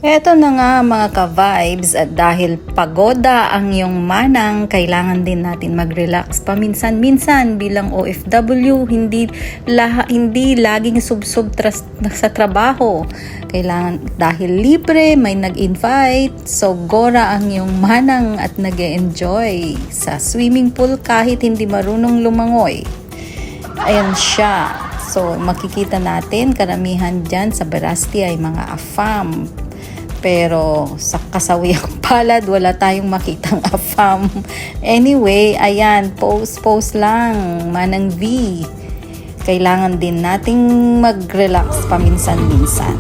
Eto na nga mga ka-vibes, at dahil pagoda ang iyong manang, kailangan din natin mag-relax paminsan-minsan bilang OFW, hindi laging sub-sub sa trabaho. Kailangan, dahil libre, may nag-invite, so gora ang iyong manang at nag-e-enjoy sa swimming pool kahit hindi marunong lumangoy. Ayan siya. So makikita natin, karamihan dyan sa Verasti ay mga AFAM. Pero sa kasawiyang palad, wala tayong makitang AFAM. Anyway, ayan, post lang, Manang V. Kailangan din nating mag-relax paminsan-minsan.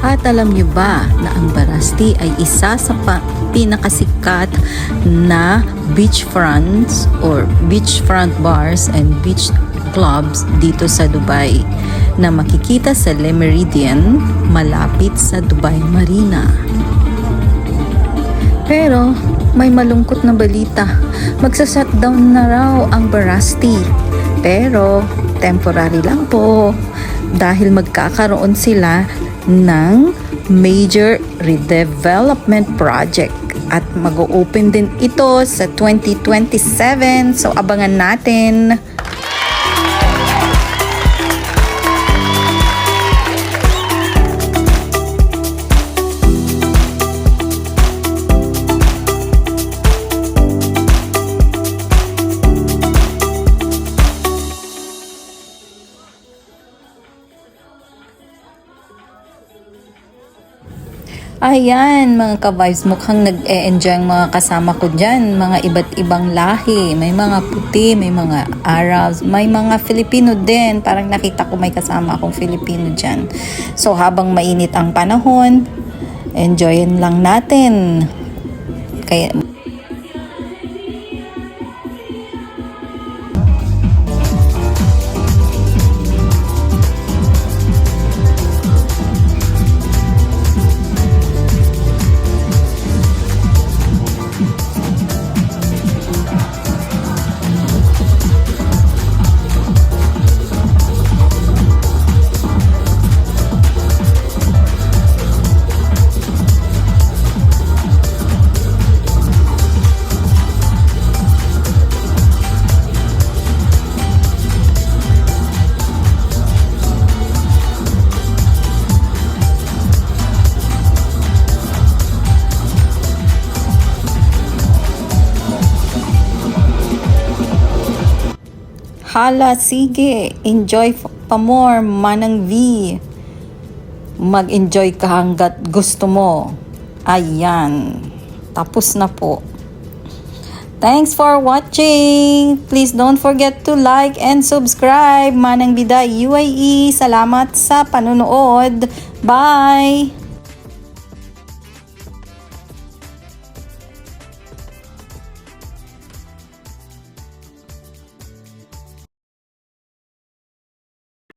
At alam nyo ba na ang Verasti ay isa sa pinakasikat na beachfronts or beachfront bars and beach clubs dito sa Dubai na makikita sa Le Méridien malapit sa Dubai Marina. Pero may malungkot na balita. Magsa-shutdown na raw ang Verasti. Pero temporary lang po dahil magkakaroon sila ng major redevelopment project at mag-open din ito sa 2027. So abangan natin. Ayan mga ka-vibes, mukhang nag-e-enjoy ang mga kasama ko dyan. Mga iba't ibang lahi. May mga puti, may mga Arabs, may mga Filipino din. Parang nakita ko may kasama akong Filipino dyan. So habang mainit ang panahon, enjoyin lang natin. Kaya hala, sige, enjoy pa more, Manang V. Mag-enjoy ka hanggat gusto mo. Ayan, tapos na po. Thanks for watching. Please don't forget to like and subscribe. Manang Biday UAE. Salamat sa panonood. Bye!